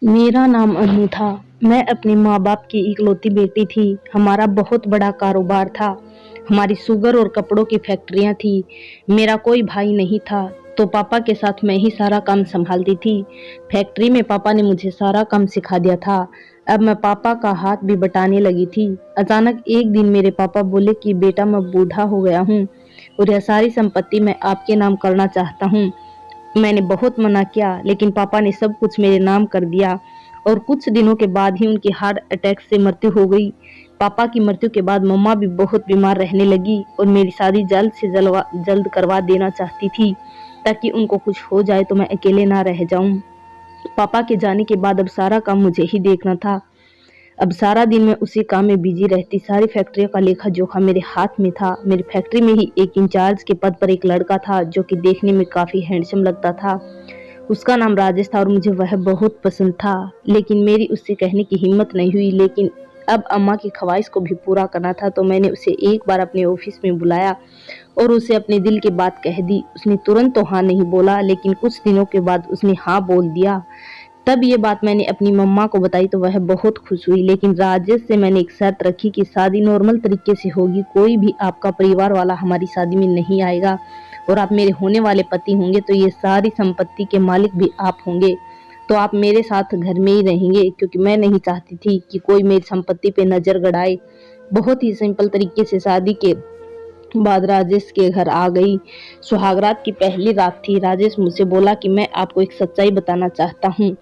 मेरा नाम अनु था। मैं अपने माँ-बाप की इकलौती बेटी थी। हमारा बहुत बड़ा कारोबार था। हमारी शुगर और कपड़ों की फैक्ट्रियाँ थी। मेरा कोई भाई नहीं था, तो पापा के साथ मैं ही सारा काम सँभालती थी। फैक्ट्री में पापा ने मुझे सारा काम सिखा दिया था। अब मैं पापा का हाथ भी बटाने लगी थी। अचानक एक दिन मेरे पापा बोले कि बेटा मैं बूढ़ा हो गया हूँ और यह सारी संपत्ति मैं आपके नाम करना चाहता हूँ। मैंने बहुत मना किया, लेकिन पापा ने सब कुछ मेरे नाम कर दिया और कुछ दिनों के बाद ही उनकी हार्ट अटैक से मृत्यु हो गई। पापा की मृत्यु के बाद मम्मा भी बहुत बीमार रहने लगी और मेरी शादी जल्द से जल्द करवा देना चाहती थी, ताकि उनको कुछ हो जाए तो मैं अकेले ना रह जाऊं। पापा के जाने के बाद अब सारा काम मुझे ही देखना था। अब सारा दिन मैं उसी काम में बिजी रहती। सारी फैक्ट्रियों का लेखा-जोखा मेरे हाथ में था। मेरी फैक्ट्री में ही एक इंचार्ज के पद पर एक लड़का था, जो कि देखने में काफ़ी हैंडसम लगता था। उसका नाम राजेश था और मुझे वह बहुत पसंद था, लेकिन मेरी उससे कहने की हिम्मत नहीं हुई। लेकिन अब अम्मा की ख्वाहिश को भी पूरा करना था, तो मैंने उसे एक बार अपने ऑफिस में बुलाया और उसे अपने दिल की बात कह दी। उसने तुरंत तो हाँ नहीं बोला, लेकिन कुछ दिनों के बाद उसने हाँ बोल दिया। तब ये बात मैंने अपनी मम्मा को बताई तो वह बहुत खुश हुई, लेकिन राजेश से मैंने एक शर्त रखी कि शादी नॉर्मल तरीके से होगी। कोई भी आपका परिवार वाला हमारी शादी में नहीं आएगा और आप मेरे होने वाले पति होंगे, तो ये सारी संपत्ति के मालिक भी आप होंगे। तो आप मेरे साथ घर में ही रहेंगे, क्योंकि मैं नहीं चाहती थी कि कोई मेरी संपत्ति पे नज़र गड़ाए। बहुत ही सिंपल तरीके से शादी के बाद राजेश के घर आ गई। सुहागरात की पहली रात थी। राजेश मुझसे बोला कि मैं आपको एक सच्चाई बताना चाहता हूँ।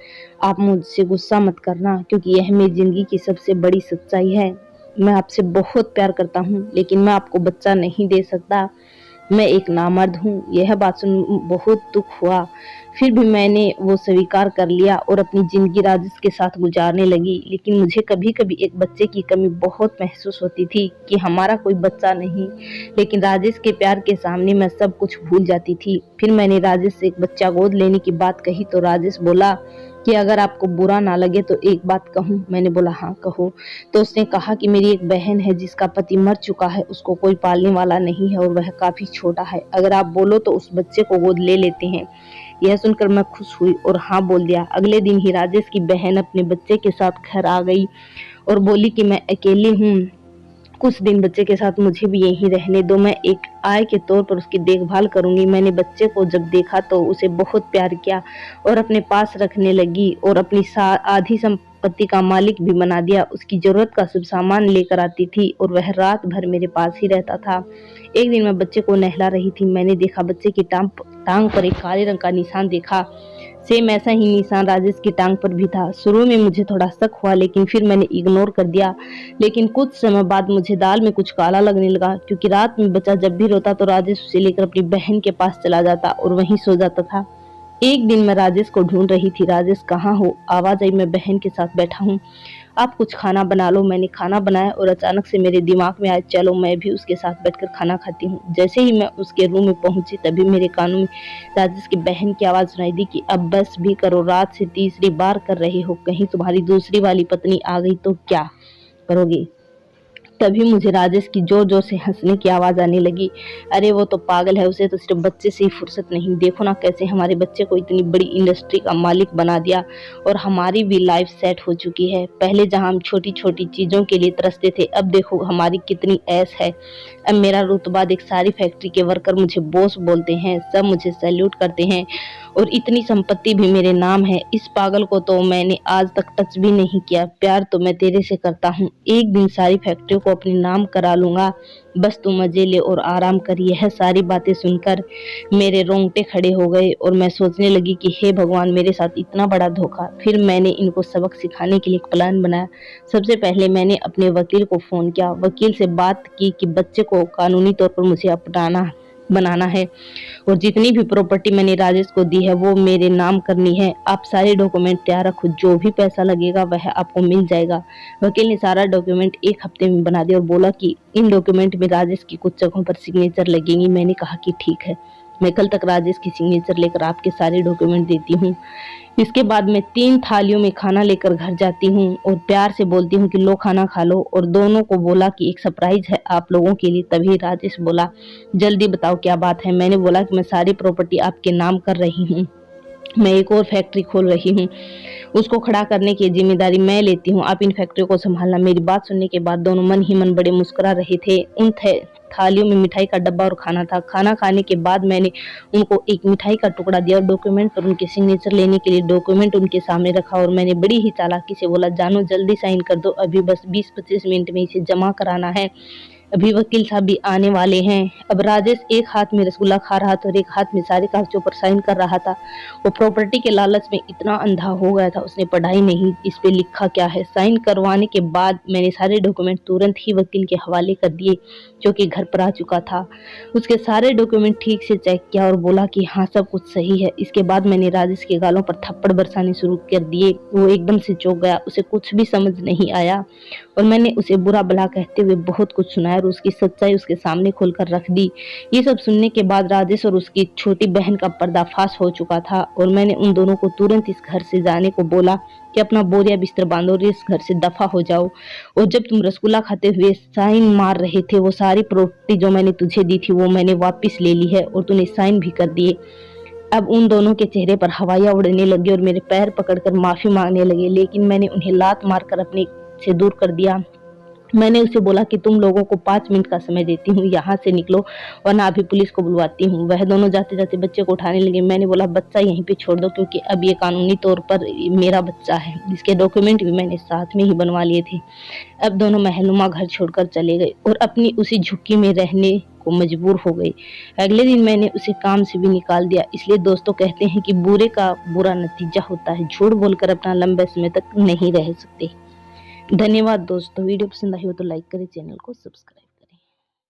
आप मुझसे गुस्सा मत करना, क्योंकि यह मेरी ज़िंदगी की सबसे बड़ी सच्चाई है। मैं आपसे बहुत प्यार करता हूँ, लेकिन मैं आपको बच्चा नहीं दे सकता। मैं एक नामर्द हूँ। यह बात सुन बहुत दुख हुआ। फिर भी मैंने वो स्वीकार कर लिया और अपनी ज़िंदगी राजेश के साथ गुजारने लगी। लेकिन मुझे कभी-कभी एक बच्चे की कमी बहुत महसूस होती थी कि हमारा कोई बच्चा नहीं। लेकिन राजेश के प्यार के सामने मैं सब कुछ भूल जाती थी। फिर मैंने राजेश से एक बच्चा गोद लेने की बात कही तो राजेश बोला कि अगर आपको बुरा ना लगे तो एक बात कहूँ। मैंने बोला हाँ कहो। तो उसने कहा कि मेरी एक बहन है जिसका पति मर चुका है, उसको कोई पालने वाला नहीं है और वह काफ़ी छोटा है। अगर आप बोलो तो उस बच्चे को गोद ले लेते हैं। यह सुनकर मैं खुश हुई और हाँ बोल दिया। अगले दिन ही राजेश की बहन अपने बच्चे के साथ घर आ गई और बोली कि मैं अकेली हूँ, कुछ दिन बच्चे के साथ मुझे भी यहीं रहने दो, मैं एक आय के तौर पर उसकी देखभाल करूंगी। मैंने बच्चे को जब देखा तो उसे बहुत प्यार किया और अपने पास रखने लगी और अपनी आधी संपत्ति का मालिक भी बना दिया। उसकी जरूरत का सब सामान लेकर आती थी और वह रात भर मेरे पास ही रहता था। एक दिन मैं बच्चे को नहला रही थी। मैंने देखा बच्चे की टांग पर एक काले रंग का निशान देखा। सेम ऐसा ही निशान राजेश की टांग पर भी था। शुरू में मुझे थोड़ा शक हुआ, लेकिन फिर मैंने इग्नोर कर दिया। लेकिन कुछ समय बाद मुझे दाल में कुछ काला लगने लगा, क्योंकि रात में बच्चा जब भी रोता तो राजेश उसे लेकर अपनी बहन के पास चला जाता और वहीं सो जाता था। एक दिन मैं राजेश को ढूंढ रही थी। राजेश कहाँ हो? आवाज आई, मैं बहन के साथ बैठा हूँ, आप कुछ खाना बना लो। मैंने खाना बनाया और अचानक से मेरे दिमाग में आया चलो मैं भी उसके साथ बैठकर खाना खाती हूँ। जैसे ही मैं उसके रूम में पहुंची तभी मेरे कानों में राजेश की बहन की आवाज सुनाई दी कि अब बस भी करो, रात से तीसरी बार कर रहे हो, कहीं तुम्हारी दूसरी वाली पत्नी आ गई तो क्या करोगे? तभी मुझे राजेश की जोर-जोर से हँसने की आवाज़ आने लगी। अरे वो तो पागल है, उसे तो सिर्फ बच्चे से ही फुर्सत नहीं। देखो ना कैसे हमारे बच्चे को इतनी बड़ी इंडस्ट्री का मालिक बना दिया और हमारी भी लाइफ सेट हो चुकी है। पहले जहाँ हम छोटी-छोटी चीज़ों के लिए तरसते थे, अब देखो हमारी कितनी ऐश है। अब मेरा रुतबा देख, सारी फैक्ट्री के वर्कर मुझे बॉस बोलते हैं, सब मुझे सैल्यूट करते हैं और इतनी संपत्ति भी मेरे नाम है। इस पागल को तो मैंने आज तक टच भी नहीं किया। प्यार तो मैं तेरे से करता हूँ। एक दिन सारी फैक्ट्रियों को अपने नाम करा लूंगा, बस तू मजे ले और आराम कर। यह सारी बातें सुनकर मेरे रोंगटे खड़े हो गए और मैं सोचने लगी कि हे भगवान, मेरे साथ इतना बड़ा धोखा। फिर मैंने इनको सबक सिखाने के लिए एक प्लान बनाया। सबसे पहले मैंने अपने वकील को फोन किया। वकील से बात की कि बच्चे को कानूनी तौर पर मुझे अपनाना बनाना है और जितनी भी प्रॉपर्टी मैंने राजेश को दी है वो मेरे नाम करनी है। आप सारे डॉक्यूमेंट तैयार रखो, जो भी पैसा लगेगा वह आपको मिल जाएगा। वकील ने सारा डॉक्यूमेंट एक हफ्ते में बना दिया और बोला कि इन डॉक्यूमेंट में राजेश की कुछ जगहों पर सिग्नेचर लगेंगी। मैंने कहा कि ठीक है, मैं कल तक राजेश की सिग्नेचर लेकर आपके सारे डॉक्यूमेंट देती हूँ। इसके बाद मैं 3 थालियों में खाना लेकर घर जाती हूँ और प्यार से बोलती हूँ कि लो खाना खा लो, और दोनों को बोला कि एक सरप्राइज है आप लोगों के लिए। तभी राजेश बोला, जल्दी बताओ क्या बात है। मैंने बोला कि मैं सारी प्रॉपर्टी आपके नाम कर रही हूँ। मैं एक और फैक्ट्री खोल रही हूँ, उसको खड़ा करने की जिम्मेदारी मैं लेती हूँ, आप इन फैक्ट्रियों को संभालना। मेरी बात सुनने के बाद दोनों मन ही मन बड़े मुस्कुरा रहे थे। उन थालियों में मिठाई का डब्बा और खाना था। खाना खाने के बाद मैंने उनको एक मिठाई का टुकड़ा दिया और डॉक्यूमेंट पर उनके सिग्नेचर लेने के लिए डॉक्यूमेंट उनके सामने रखा और मैंने बड़ी ही चालाकी से बोला, जानो जल्दी साइन कर दो, अभी बस 20-25 मिनट में इसे जमा कराना है, अभी वकील साहब भी आने वाले हैं। अब राजेश एक हाथ में रसगुल्ला खा रहा था और एक हाथ में सारे कागजों पर साइन कर रहा था। वो प्रॉपर्टी के लालच में इतना अंधा हो गया था, उसने पढ़ाई नहीं इस पे लिखा क्या है। साइन करवाने के बाद मैंने सारे डॉक्यूमेंट तुरंत ही वकील के हवाले कर दिए, जो कि घर पर आ चुका था। उसके सारे डॉक्यूमेंट ठीक से चेक किया और बोला कि हाँ सब कुछ सही है। इसके बाद मैंने राजेश के गालों पर थप्पड़ बरसाने शुरू कर दिए। वो एकदम से चौंक गया, उसे कुछ भी समझ नहीं आया और मैंने उसे बुरा भला कहते हुए बहुत कुछ सुनाया और उसकी सच्चाई उसके सामने खोलकर रख दी। ये सब सुनने के बाद राजेश और उसकी छोटी बहन का पर्दाफाश हो चुका था और मैंने उन दोनों को तुरंत इस घर से जाने को बोला कि अपना बोरिया बिस्तर बांधो और इस घर से दफा हो जाओ। और जब तुम रसगुल्ला खाते हुए साइन मार रहे थे, वो सारी प्रॉपर्टी जो मैंने तुझे दी थी वो मैंने वापस ले ली है और तूने साइन भी कर दिए। अब उन दोनों के चेहरे पर हवाइयां उड़ने लगी और मेरे पैर पकड़कर माफी मांगने लगे, लेकिन मैंने उन्हें लात मारकर अपने से दूर कर दिया। मैंने उसे बोला कि तुम लोगों को 5 मिनट का समय देती हूँ, यहाँ से निकलो वरना अभी पुलिस को बुलवाती हूँ। वह दोनों जाते जाते बच्चे को उठाने लगे। मैंने बोला बच्चा यहीं पे छोड़ दो, क्योंकि अब ये कानूनी तौर पर मेरा बच्चा है, जिसके डॉक्यूमेंट भी मैंने साथ में ही बनवा लिए थे। अब दोनों महलनुमा घर छोड़कर चले गए और अपनी उसी झुग्गी में रहने को मजबूर हो गई। अगले दिन मैंने उसे काम से भी निकाल दिया। इसलिए दोस्तों कहते हैं कि बुरे का बुरा नतीजा होता है, झूठ बोलकर अपना लंबे समय तक नहीं रह सकते। धन्यवाद दोस्तों, वीडियो पसंद आई हो तो लाइक करें, चैनल को सब्सक्राइब।